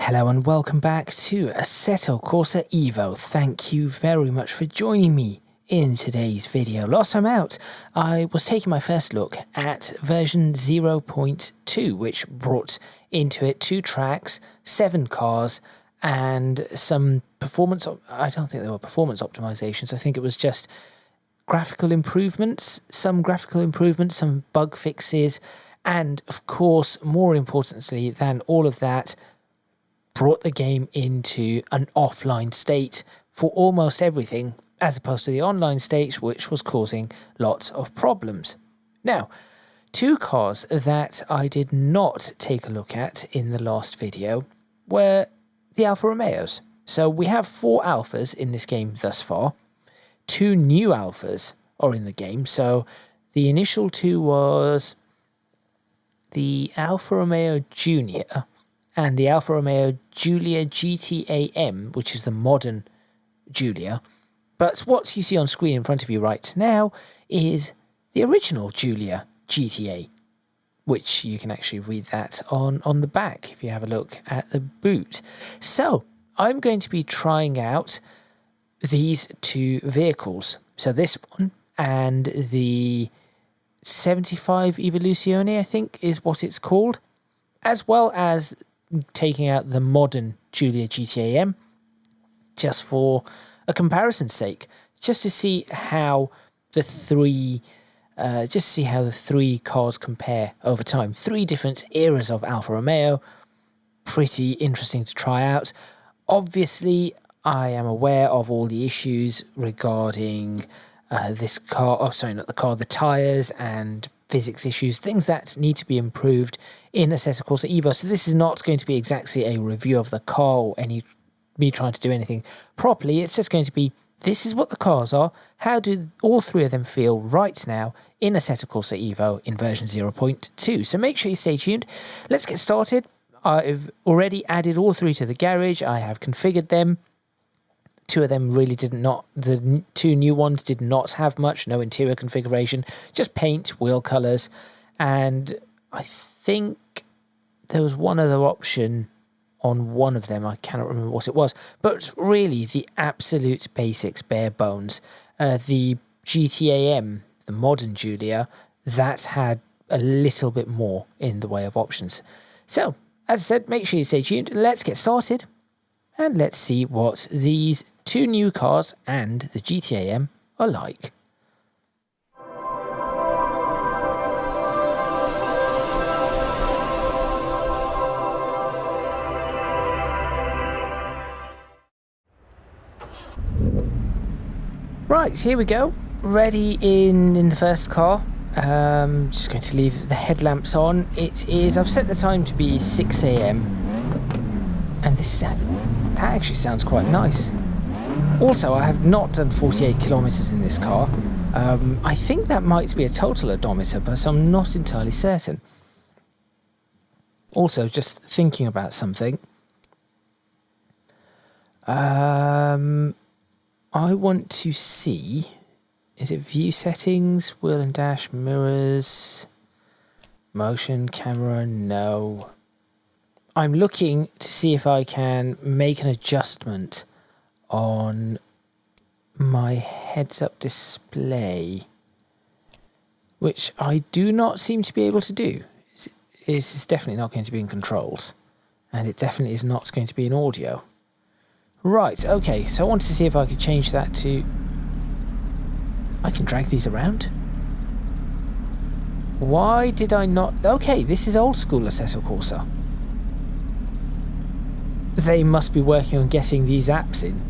Hello and welcome back to Assetto Corsa EVO. Thank you very much for joining me in today's video. Last time out, I was taking my first look at version 0.2, which brought into it 2 tracks, 7 cars, and some performance... I don't think there were performance optimizations. I think it was just graphical improvements, some bug fixes, and of course, more importantly than all of that, brought the game into an offline state for almost everything, as opposed to the online state, which was causing lots of problems. Now, 2 cars that I did not take a look at in the last video were the Alfa Romeos. So we have 4 Alfas in this game thus far. 2 new Alfas are in the game. So the initial 2 was the Alfa Romeo Junior and the Alfa Romeo Guila GTAm, which is the modern Giulia. But what you see on screen in front of you right now is the original Giulia GTA, which you can actually read that on the back if you have a look at the boot. So I'm going to be trying out these 2 vehicles. So this one and the 75 Evoluzione, I think is what it's called, as well as taking out the modern Guila GTAm, just for a comparison's sake, just to see how the 3 cars compare over time. 3 different eras of Alfa Romeo, pretty interesting to try out. Obviously, I am aware of all the issues regarding this car. Oh, sorry, not the car, the tyres and physics issues, things that need to be improved in Assetto Corsa EVO. So this is not going to be exactly a review of the car or me trying to do anything properly. It's just going to be, this is what the cars are. How do all 3 of them feel right now in Assetto Corsa EVO in version 0.2? So make sure you stay tuned. Let's get started. I've already added all 3 to the garage. I have configured them. 2 of them really the 2 new ones did not have much, no interior configuration, just paint, wheel colours, and I think there was one other option on one of them, I cannot remember what it was, but really the absolute basics, bare bones. The GTAm, the modern Giulia, that had a little bit more in the way of options. So, as I said, make sure you stay tuned, let's get started, and let's see what these 2 new cars and the GTAm are like. Right, here we go. Ready in the first car. Just going to leave the headlamps on. I've set the time to be 6 AM. And that actually sounds quite nice. Also, I have not done 48 kilometers in this car. I think that might be a total odometer, but I'm not entirely certain. Also, just thinking about something. I want to see, is it view settings, wheel and dash, mirrors, motion, camera? No. I'm looking to see if I can make an adjustment on my heads-up display, which I do not seem to be able to do. It's definitely not going to be in controls, and it definitely is not going to be in audio. Right, okay, so I wanted to see if I could change that to... I can drag these around? Why did I not... Okay, this is old school Assetto Corsa. They must be working on getting these apps in.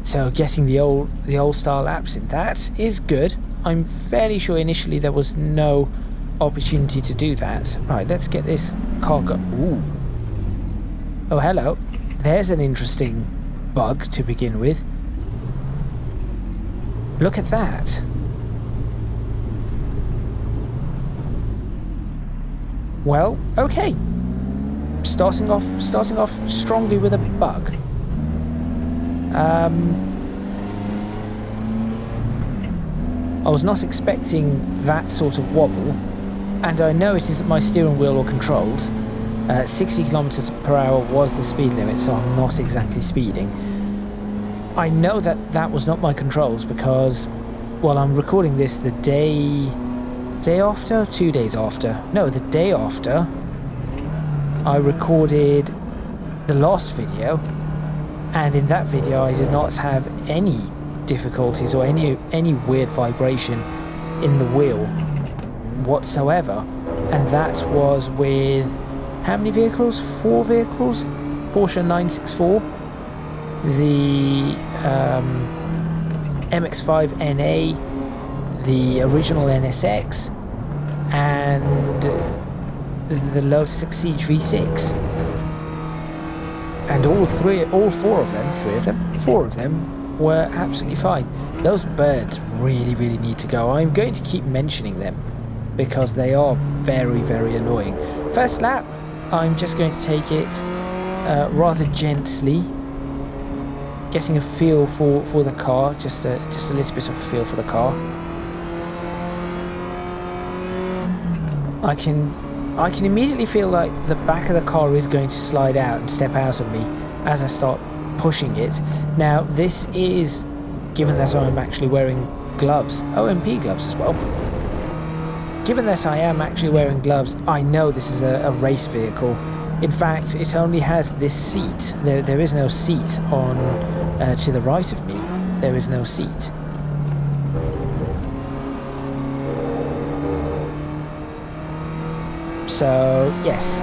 So getting the old style apps in. That is good. I'm fairly sure initially there was no opportunity to do that. Right, let's get this car go... Ooh. Oh, hello. There's an interesting bug to begin with. Look at that. Well, okay. Starting off strongly with a bug. I was not expecting that sort of wobble, and I know it isn't my steering wheel or controls, 60 kilometers per hour was the speed limit, so I'm not exactly speeding. I know that that was not my controls because, well, I'm recording this the day after, 2 days after. No, the day after I recorded the last video, and in that video I did not have any difficulties or any weird vibration in the wheel whatsoever. And that was with how many vehicles? 4 vehicles. Porsche 964, the MX-5 NA, the original NSX, and the Lotus Exige V6. And four of them were absolutely fine. Those birds really need to go. I'm going to keep mentioning them because they are very annoying. First lap, I'm just going to take it rather gently, getting a feel for the car, just a little bit of a feel for the car. I can immediately feel like the back of the car is going to slide out and step out of me as I start pushing it. Now this is, given that I'm actually wearing gloves, OMP gloves as well. Given that I am actually wearing gloves, I know this is a race vehicle. In fact, it only has this seat. There is no seat on to the right of me. There is no seat. So, yes.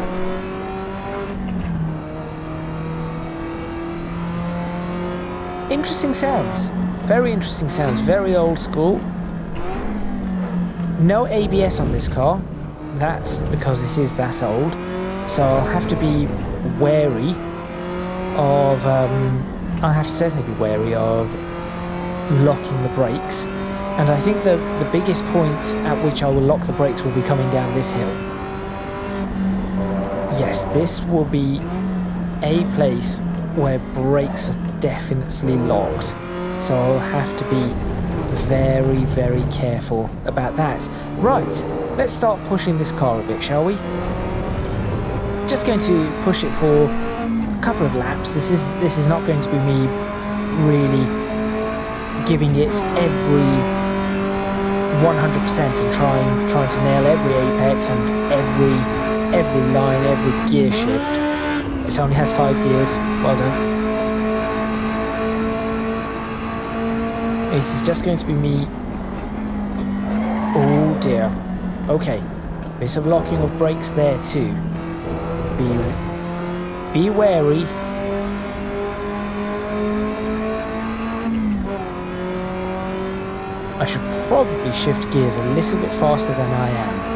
Interesting sounds. Very interesting sounds. Very old school. No ABS on this car. That's because this is that old. So I'll have to be wary of... I'll have to certainly be wary of locking the brakes. And I think the biggest point at which I will lock the brakes will be coming down this hill. Yes, this will be a place where brakes are definitely locked. So I'll have to be very careful about that. Right, let's start pushing this car a bit, shall we? Just going to push it for a couple of laps. This is not going to be me really giving it every 100% and trying to nail every apex and every line, every gear shift. It only has 5 gears. Well done. This is just going to be me. Oh dear. Okay. Bit of locking of brakes there too. Be wary. I should probably shift gears a little bit faster than I am.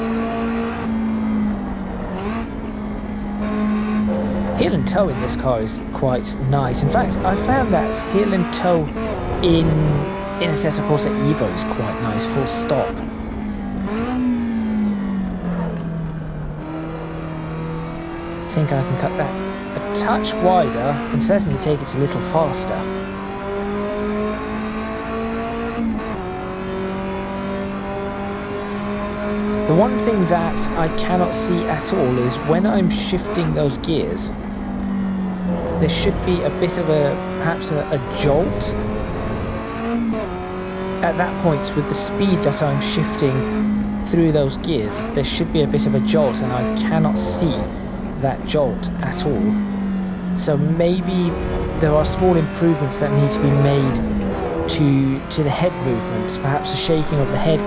Heel and toe in this car is quite nice. In fact, I found that heel and toe in Assetto Corsa EVO is quite nice, full stop. I think I can cut that a touch wider and certainly take it a little faster. The one thing that I cannot see at all is when I'm shifting those gears, there should be a bit of perhaps a jolt. At that point, with the speed that I'm shifting through those gears, there should be a bit of a jolt, and I cannot see that jolt at all. So maybe there are small improvements that need to be made to the head movements, perhaps a shaking of the head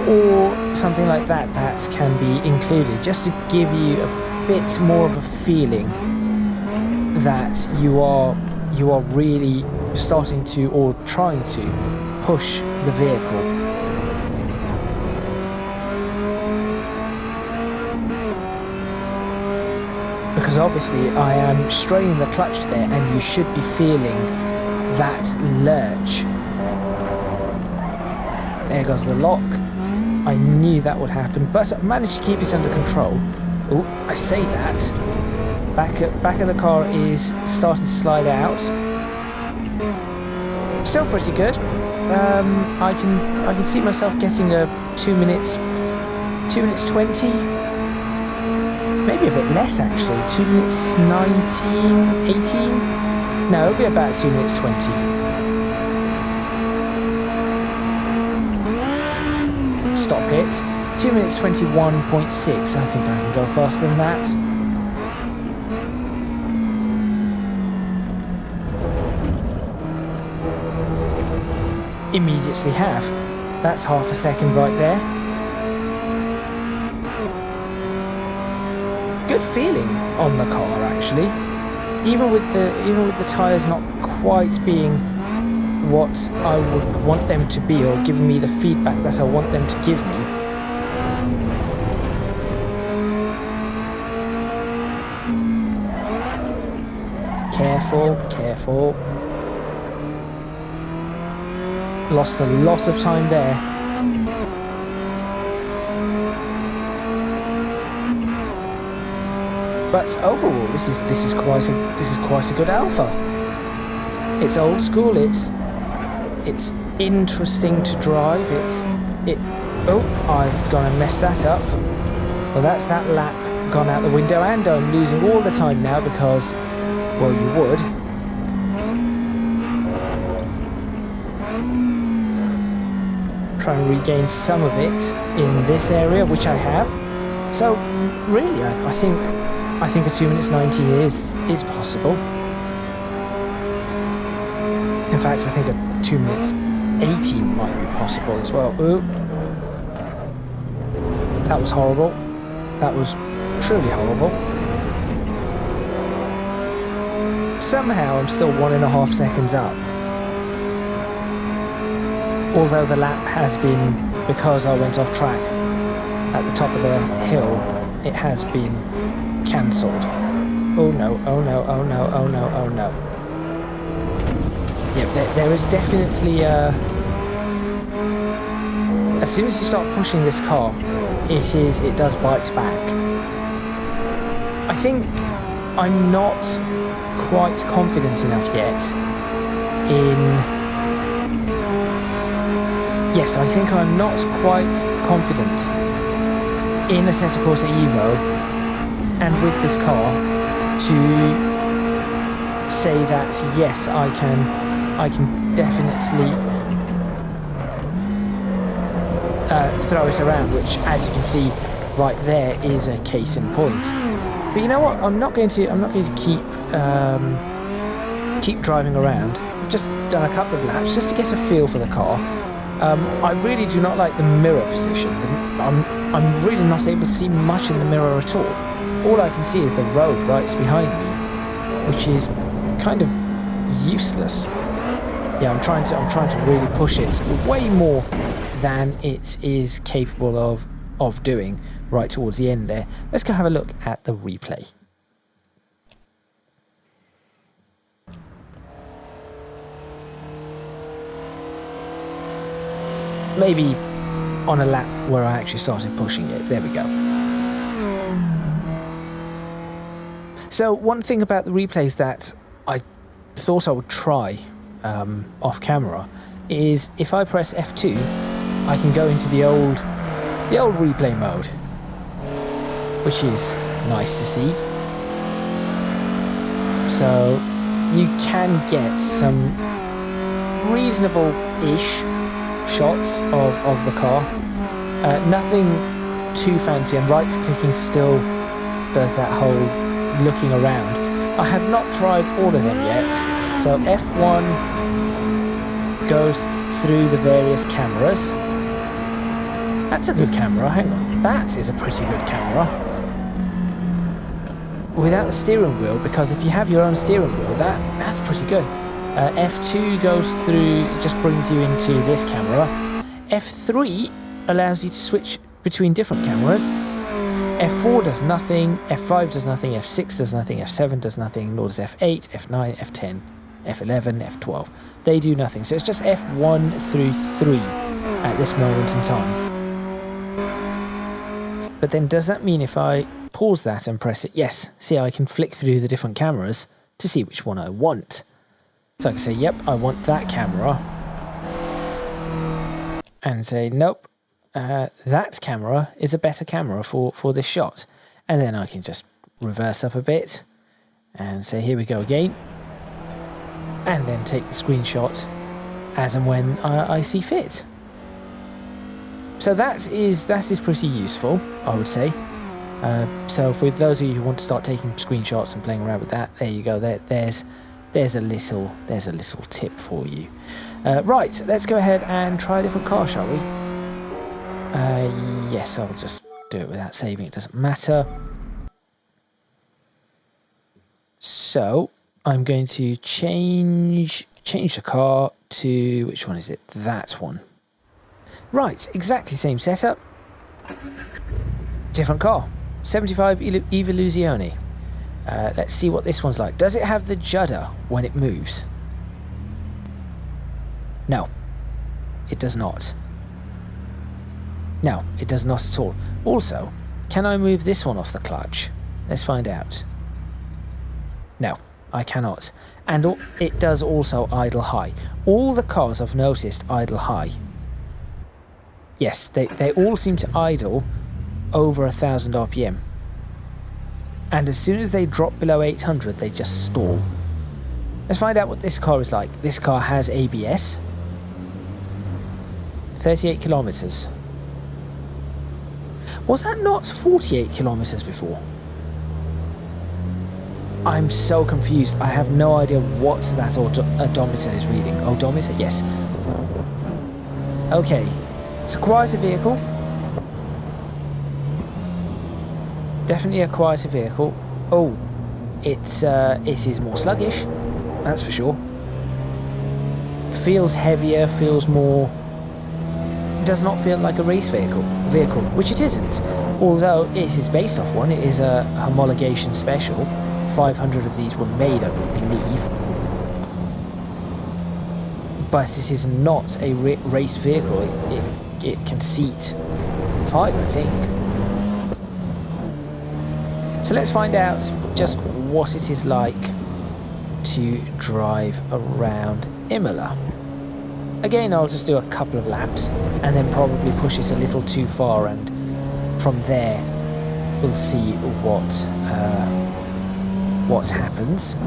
or something like that can be included, just to give you a bit more of a feeling that you are really starting to, or trying to, push the vehicle. Because obviously I am straining the clutch there, and you should be feeling that lurch. There goes the lock. I knew that would happen, but I managed to keep it under control. Oh, I say that. Back of the car is starting to slide out. Still pretty good. I can see myself getting a 2 minutes 20. Maybe a bit less actually. 2 minutes 19, 18? No, it'll be about 2 minutes 20. Stop it. 2 minutes 21.6. I think I can go faster than that. Immediately have. That's half a second right there. Good feeling on the car actually. Even with the tyres not quite being what I would want them to be, or giving me the feedback that I want them to give me. Careful, careful. Lost a lot of time there. But overall, this is quite a good Alfa. It's old school. It's interesting to drive. Oh, I've gone and messed that up. Well, that's that lap gone out the window, and I'm losing all the time now because, well, you would. Try and regain some of it in this area, which I have. So really, I think a 2 minutes 19 is possible. In fact, I think a 2 minutes 18 might be possible as well. Ooh. That was horrible. That was truly horrible. Somehow I'm still 1.5 seconds up. Although the lap has been, because I went off track at the top of the hill, it has been cancelled. Oh no, oh no, oh no, oh no, oh no. Yep, there is definitely as soon as you start pushing this car, it does bite back. I think I'm not quite confident enough yet in... Yes, I think I'm not quite confident in Assetto Corsa EVO and with this car to say that yes, I can definitely throw it around, which, as you can see right there, is a case in point. But you know what? I'm not going to keep driving around. I've just done a couple of laps just to get a feel for the car. I really do not like the mirror position. I'm really not able to see much in the mirror at all. All I can see is the road right behind me, which is kind of useless. Yeah, I'm trying to really push it way more than it is capable of doing right towards the end there. Let's go have a look at the replay. Maybe on a lap where I actually started pushing it. There we go. So one thing about the replays that I thought I would try off camera is if I press F2, I can go into the old replay mode, which is nice to see. So you can get some reasonable-ish shots of the car. Nothing too fancy, and right clicking still does that whole looking around. I have not tried all of them yet. So F1 goes through the various cameras. That's a good camera, hang on. That is a pretty good camera. Without the steering wheel, because if you have your own steering wheel, that's pretty good. F2 goes through, it just brings you into this camera. F3 allows you to switch between different cameras. F4 does nothing, F5 does nothing, F6 does nothing, F7 does nothing, nor does F8, F9, F10, F11, F12. They do nothing. So it's just F1 through 3 at this moment in time. But then does that mean if I pause that and press it? Yes. See, I can flick through the different cameras to see which one I want. So I can say, yep, I want that camera. And say, nope, that camera is a better camera for this shot. And then I can just reverse up a bit and say, here we go again. And then take the screenshot as and when I see fit. So that is pretty useful, I would say. So for those of you who want to start taking screenshots and playing around with that, there you go. There's a little tip for you. Right, let's go ahead and try a different car, shall we? Yes, I'll just do it without saving. It doesn't matter. So I'm going to change the car to, which one is it? That one. Right, exactly same setup. Different car. 75 Evoluzione. Let's see what this one's like. Does it have the judder when it moves? No, it does not. No, it does not at all. Also, can I move this one off the clutch? Let's find out. No, I cannot. And it does also idle high. All the cars I've noticed idle high. Yes, they all seem to idle over 1,000 RPM. And as soon as they drop below 800, they just stall. Let's find out what this car is like. This car has ABS. 38 kilometers. Was that not 48 kilometers before? I'm so confused. I have no idea what that odometer is reading. Odometer? Yes. Okay. It's a quieter vehicle. Definitely a quieter vehicle. Oh, it is more sluggish. That's for sure. Feels heavier. Feels more. Does not feel like a race vehicle, which it isn't. Although it is based off one. It is a homologation special. 500 of these were made, I believe. But it is not a race vehicle. It can seat 5, I think. So let's find out just what it is like to drive around Imola. Again, I'll just do a couple of laps and then probably push it a little too far, and from there we'll see what happens.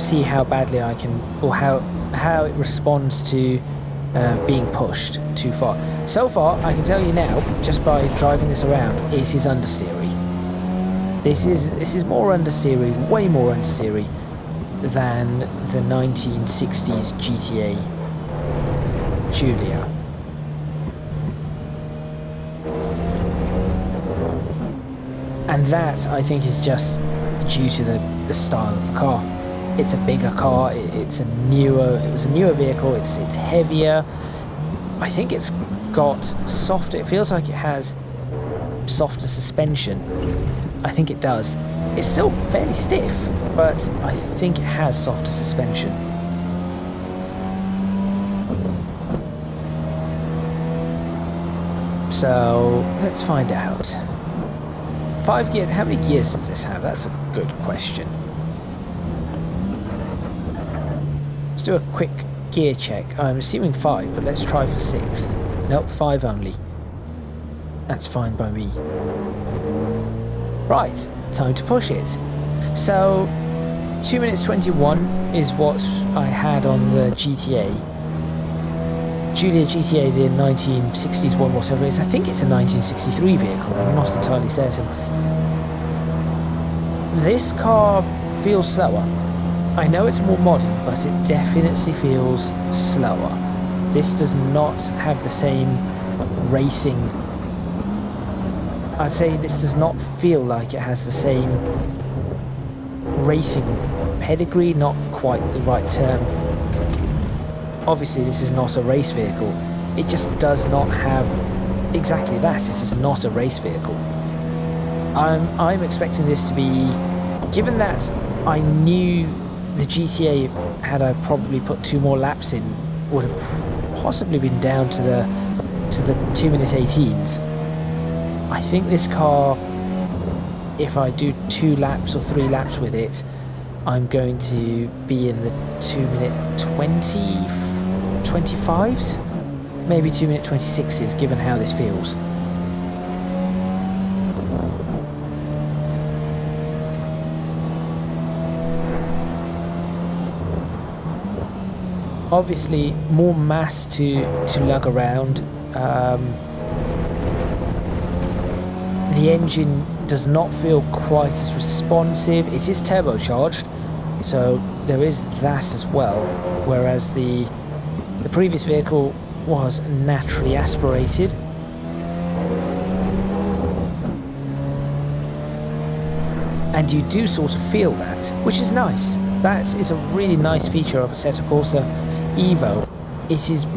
See how badly I can, or how it responds to being pushed too far. So far, I can tell you now, just by driving this around, it is understeery. This is more understeery, way more understeery than the 1960s GTA Giulia. And that, I think, is just due to the style of the car. It's a bigger car. It was a newer vehicle. It's heavier. I think it's got softer. It feels like it has softer suspension. I think it does. It's still fairly stiff, but I think it has softer suspension. So let's find out. 5 gears. How many gears does this have? That's a good question. Let's do a quick gear check. I'm assuming 5, but let's try for 6th. Nope, 5 only. That's fine by me. Right, time to push it. So 2 minutes 21 is what I had on the GTA. Guilia GTA, the 1960s one, whatever it is. I think it's a 1963 vehicle. I'm not entirely certain. This car feels slower. I know it's more modern, but it definitely feels slower. This does not have the same racing. I'd say this does not feel like it has the same racing pedigree, not quite the right term. Obviously, this is not a race vehicle. It just does not have exactly that. It is not a race vehicle. I'm expecting this to be, given that I knew the GTA, had I probably put 2 more laps in, would have possibly been down to the 2-minute 18s. I think this car, if I do 2 laps or 3 laps with it, I'm going to be in the 2-minute 25s, maybe 2-minute 26s, given how this feels. Obviously, more mass to lug around. The engine does not feel quite as responsive. It is turbocharged, so there is that as well. Whereas the previous vehicle was naturally aspirated. And you do sort of feel that, which is nice. That is a really nice feature of Assetto Corsa EVO. It is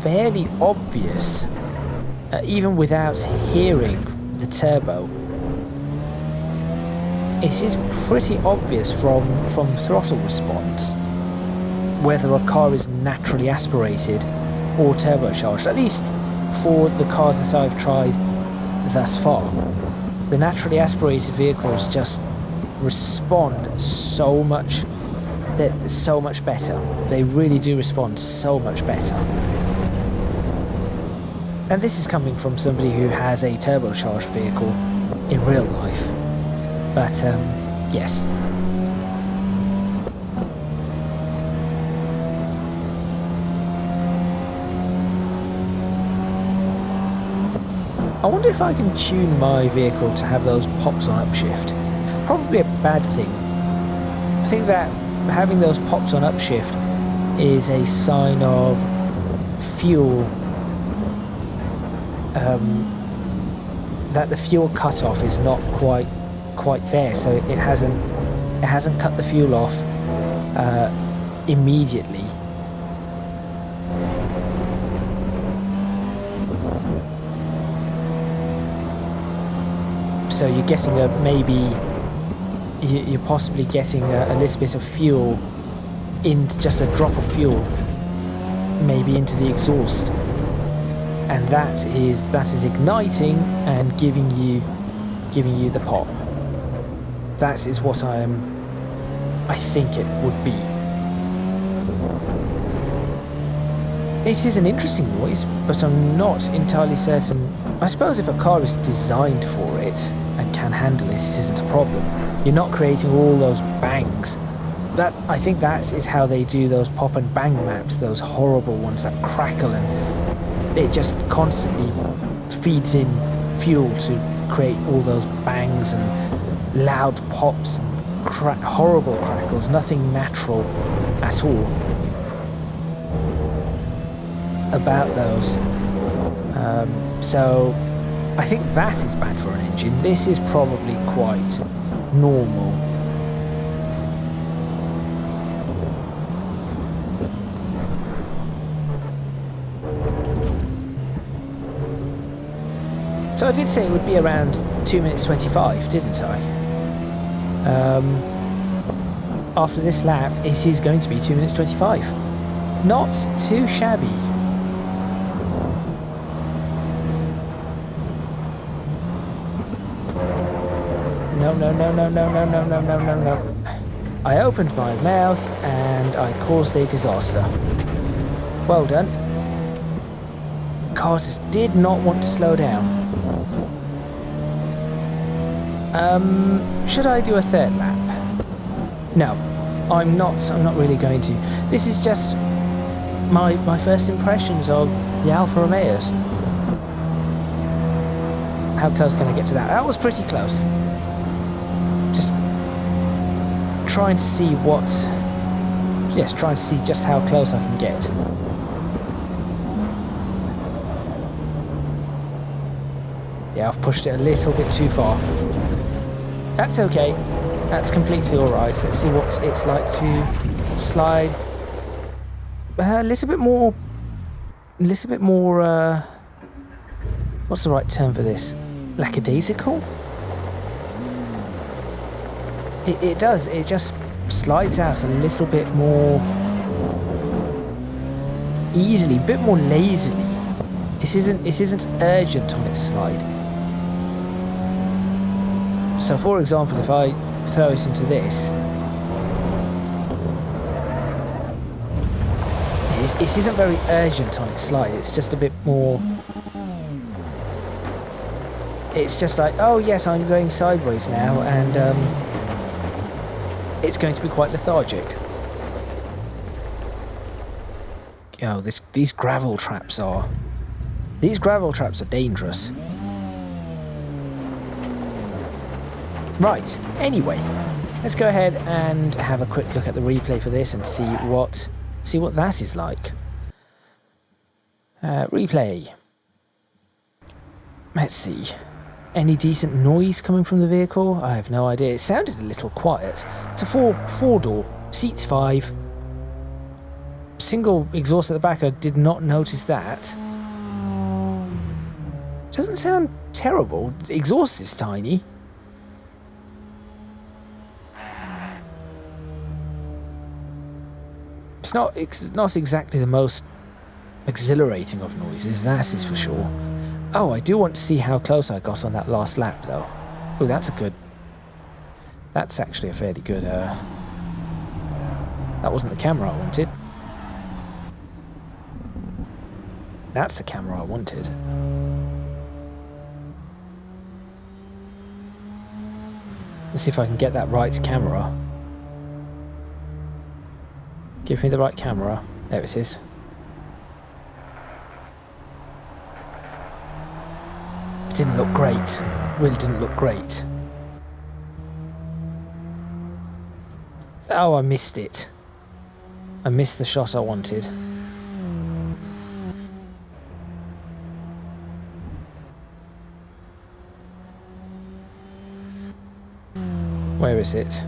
fairly obvious, even without hearing the turbo. It is pretty obvious from throttle response whether a car is naturally aspirated or turbocharged, at least for the cars that I've tried thus far. The naturally aspirated vehicles just respond so much better. They really do respond so much better. And this is coming from somebody who has a turbocharged vehicle in real life. But yes. I wonder if I can tune my vehicle to have those pops on upshift. Probably a bad thing. I think that having those pops on upshift is a sign of fuel, that the fuel cutoff is not quite there, so it hasn't cut the fuel off immediately. So you're getting you're possibly getting a little bit of fuel, just a drop of fuel, maybe into the exhaust, and that is igniting and giving you the pop. That is what I think it would be. It is an interesting noise, but I'm not entirely certain. I suppose if a car is designed for it and can handle it, it isn't a problem. You're not creating all those bangs. I think that is how they do those pop and bang maps, those horrible ones that crackle, and it just constantly feeds in fuel to create all those bangs and loud pops and horrible crackles. Nothing natural at all about those. So I think that is bad for an engine. This is probably quite normal. So I did say it would be around 2 minutes 25, didn't I? After this lap, it is going to be 2 minutes 25. Not too shabby. No. I opened my mouth and I caused a disaster. Well done. Car just did not want to slow down. Should I do a third lap? No, I'm not really going to. This is just my first impressions of the Alfa Romeos. How close can I get to that? That was pretty close. Just trying to see trying to see just how close I can get. Yeah, I've pushed it a little bit too far. That's okay. That's completely alright. Let's see what it's like to slide a little bit more, what's the right term for this? Lackadaisical? It does. It just slides out a little bit more easily, a bit more lazily. This isn't urgent on its slide. So, for example, if I throw it into this, it isn't very urgent on its slide. It's just a bit more. It's just like, oh yes, I'm going sideways now, and it's going to be quite lethargic. Oh, these gravel traps are dangerous. Right, anyway, let's go ahead and have a quick look at the replay for this and see what that is like. Replay. Let's see. Any decent noise coming from the vehicle? I have no idea. It sounded a little quiet. It's a four-door, seats 5. Single exhaust at the back, I did not notice that. Doesn't sound terrible. The exhaust is tiny. It's not exactly the most exhilarating of noises, that is for sure. Oh, I do want to see how close I got on that last lap, though. Oh, that's actually a fairly good, that wasn't the camera I wanted. That's the camera I wanted. Let's see if I can get that right camera. Give me the right camera. There it is. Didn't look great. Really didn't look great. Oh, I missed it. I missed the shot I wanted. Where is it?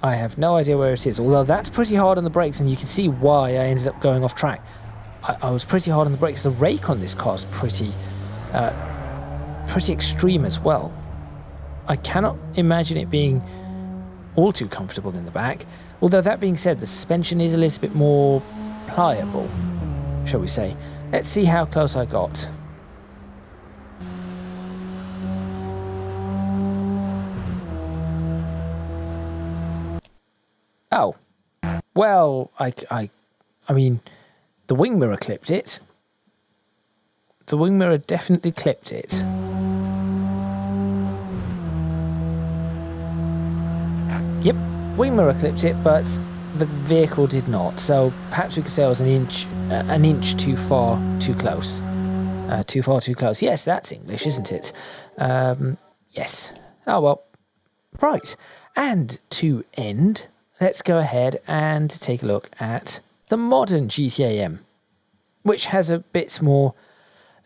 I have no idea where it is, although that's pretty hard on the brakes, and you can see why I ended up going off track. I was pretty hard on the brakes. The rake on this car is pretty extreme as well. I cannot imagine it being all too comfortable in the back, although that being said, the suspension is a little bit more pliable, shall we say. Let's see how close I got. Oh, well, I mean, the wing mirror clipped it. The wing mirror definitely clipped it. Yep, wing mirror clipped it, but the vehicle did not. So perhaps we could say I was an inch too far, too close. Too far, too close. Yes, that's English, isn't it? Yes. Oh, well. Right. And to end, let's go ahead and take a look at the modern GTAm, which has a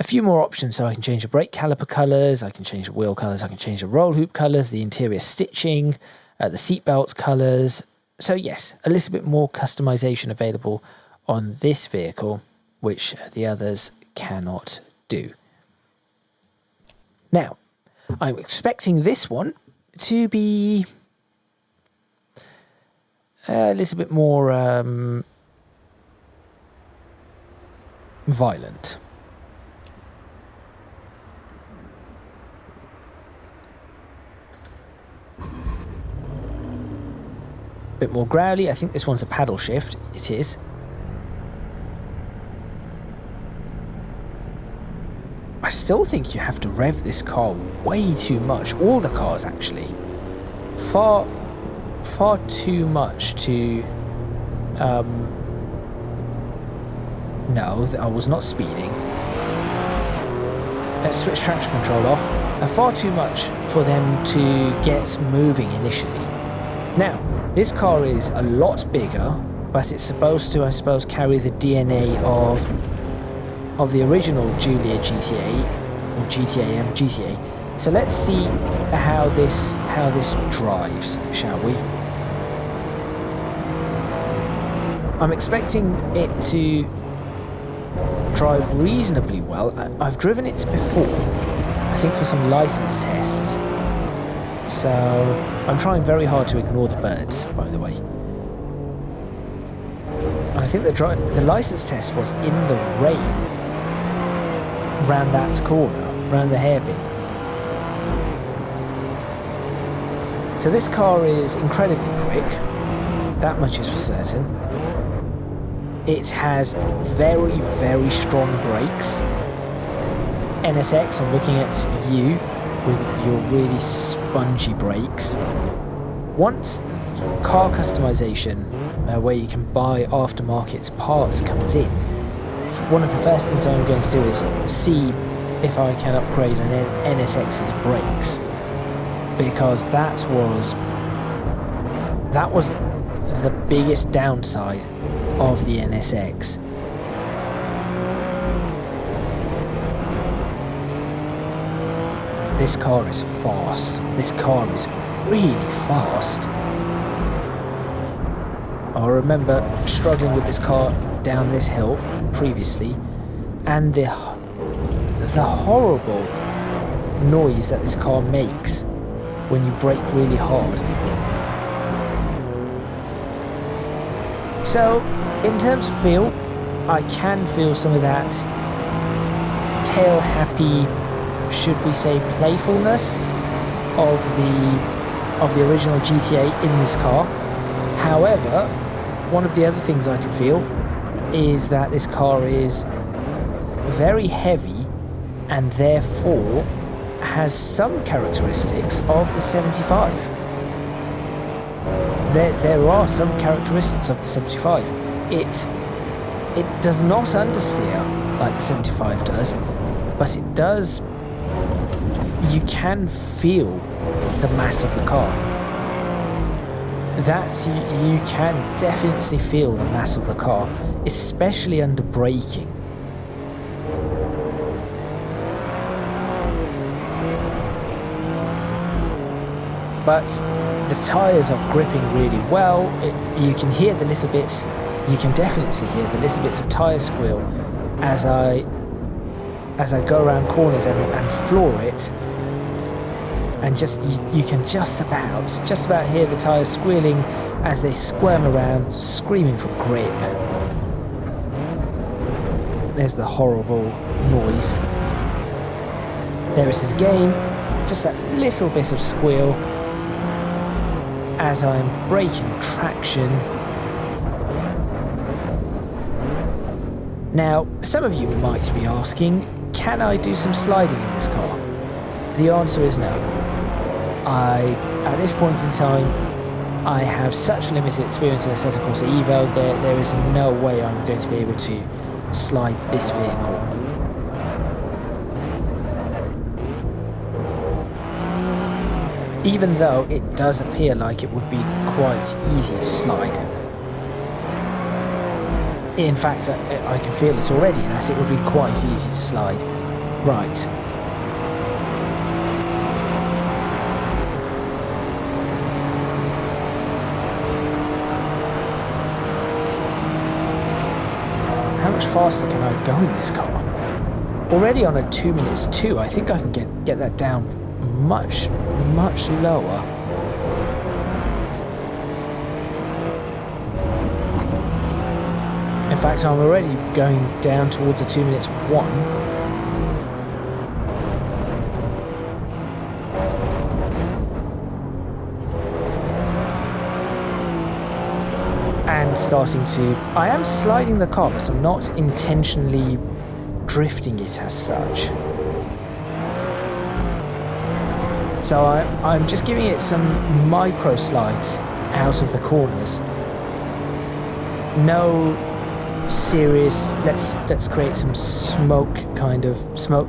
few more options. So I can change the brake caliper colours, I can change the wheel colours, I can change the roll hoop colours, the interior stitching, the seatbelt colours. So yes, a little bit more customization available on this vehicle, which the others cannot do. Now, I'm expecting this one to be a little bit more violent. Bit more growly. I think this one's a paddle shift. It is. I still think you have to rev this car way too much. All the cars, actually. Far too much to... No, I was not speeding. Let's switch traction control off. Far too much for them to get moving initially. Now, this car is a lot bigger, but it's supposed to, I suppose, carry the DNA of the original Guila GTA, or GTA. So let's see how this drives, shall we? I'm expecting it to drive reasonably well. I've driven it before, I think for some license tests. So I'm trying very hard to ignore the birds, by the way. And I think the license test was in the rain, round that corner, round the hairpin. So this car is incredibly quick, that much is for certain. It has very, very strong brakes. NSX, I'm looking at you with your really spongy brakes. Once car customization where you can buy aftermarket parts comes in, one of the first things I'm going to do is see if I can upgrade an NSX's brakes, because that was the biggest downside of the NSX. This car is fast. This car is really fast. I remember struggling with this car down this hill previously, and the horrible noise that this car makes when you brake really hard. So, in terms of feel, I can feel some of that tail-happy, should we say, playfulness of the original GTA in this car. However, one of the other things I can feel is that this car is very heavy and therefore has some characteristics of the 75. There are some characteristics of the 75. It does not understeer like the 75 does, but it does. You can feel the mass of the car. That you can definitely feel the mass of the car, especially under braking. But the tyres are gripping really well. You can hear the little bits. You can definitely hear the little bits of tyre squeal as I go around corners and floor it. And you can just about hear the tyres squealing as they squirm around, screaming for grip. There's the horrible noise. There is again just that little bit of squeal as I'm braking traction. Now, some of you might be asking, can I do some sliding in this car? The answer is no. At this point in time, I have such limited experience in Assetto Corsa EVO, there is no way I'm going to be able to slide this vehicle. Even though it does appear like it would be quite easy to slide. In fact, I can feel it already, that it would be quite easy to slide. Right. How much faster can I go in this car? Already on a 2 minutes 2, I think I can get that down much lower. In fact, I'm already going down towards a 2 minutes 1. And starting to... I am sliding the car, but I'm not intentionally drifting it as such. So I'm just giving it some micro slides out of the corners. No serious, let's create some smoke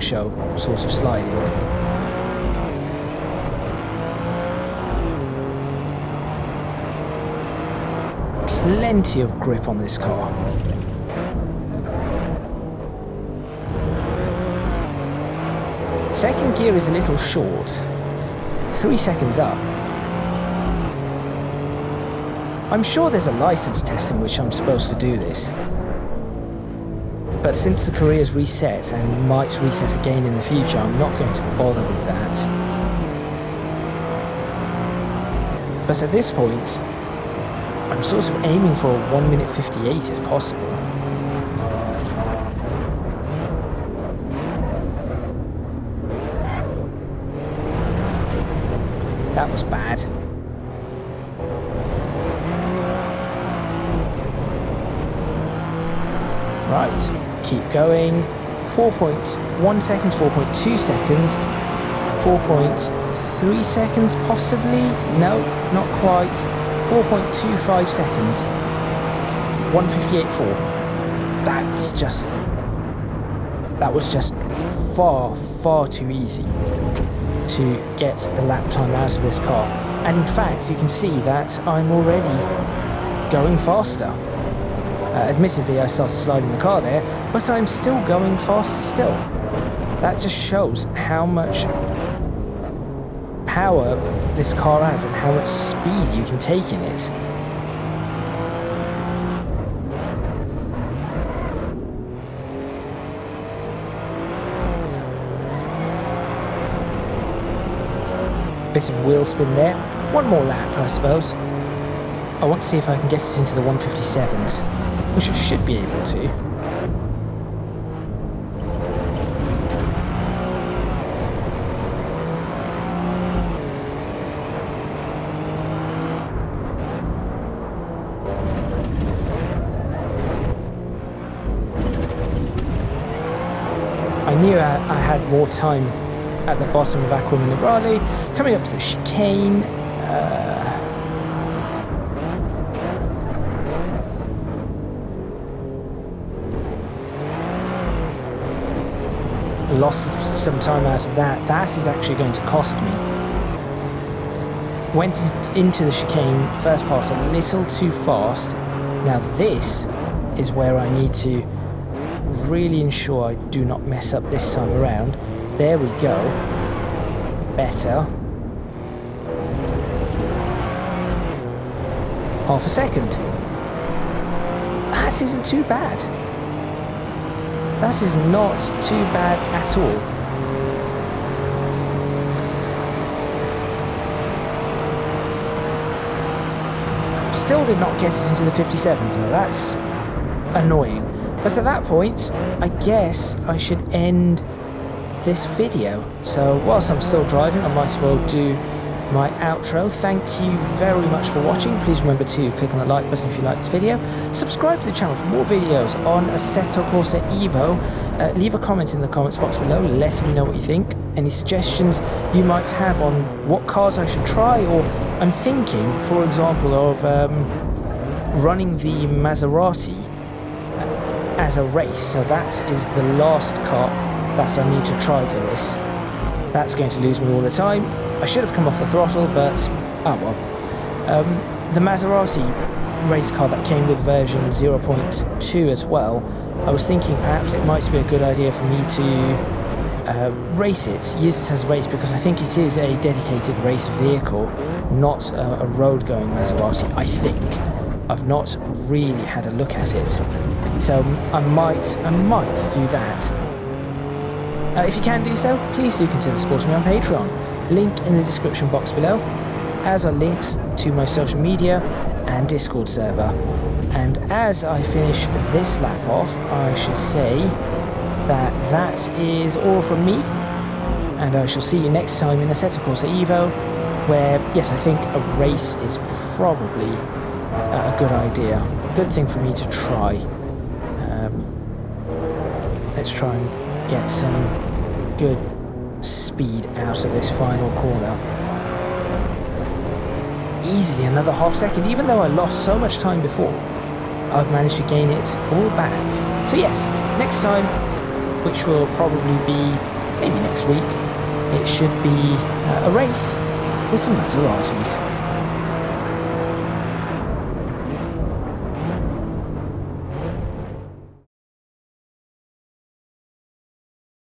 show sort of sliding. Plenty of grip on this car. Second gear is a little short. 3 seconds up. I'm sure there's a license test in which I'm supposed to do this. But since the career's reset and might reset again in the future, I'm not going to bother with that. But at this point, I'm sort of aiming for a 1 minute 58 if possible. That was bad. Right, keep going. 4.1 seconds, 4.2 seconds, 4.3 seconds possibly? No, not quite. 4.25 seconds. 1:58.4. That was just far too easy to get the lap time out of this car. And in fact, you can see that I'm already going faster. Admittedly, I started sliding the car there, but I'm still going faster still. That just shows how much power this car has and how much speed you can take in it. Bit of wheel spin there. One more lap, I suppose. I want to see if I can get it into the 157s, which I should be able to. I knew I had more time at the bottom of Aquaminerale. Coming up to the chicane. Lost some time out of that. That is actually going to cost me. Went into the chicane first part a little too fast. Now this is where I need to really ensure I do not mess up this time around. There we go. Better. Half a second. That isn't too bad. That is not too bad at all. Still did not get it into the 57s though. That's annoying. But at that point, I guess I should end this video. So whilst I'm still driving, I might as well do my outro. Thank you very much for watching. Please remember to click on the like button if you like this video. Subscribe to the channel for more videos on Assetto Corsa EVO. Leave a comment in the comments box below, letting me know what you think. Any suggestions you might have on what cars I should try, or I'm thinking, for example, of running the Maserati as a race. So that is the last car that I need to try for this. That's going to lose me all the time. I should have come off the throttle, but oh well. The Maserati race car that came with version 0.2 as well, I was thinking perhaps it might be a good idea for me to race it, use it as a race, because I think it is a dedicated race vehicle, not a road-going Maserati, I think. I've not really had a look at it, so I might do that. If you can do so, please do consider supporting me on Patreon. Link in the description box below, as are links to my social media and Discord server. And as I finish this lap off, I should say that that is all from me, and I shall see you next time in Assetto Corsa EVO, where, yes, I think a race is probably a good idea. Good thing for me to try. Let's try and get some good speed out of this final corner. Easily another half second, even though I lost so much time before. I've managed to gain it all back. So yes, next time, which will probably be maybe next week, it should be a race with some Maseratis.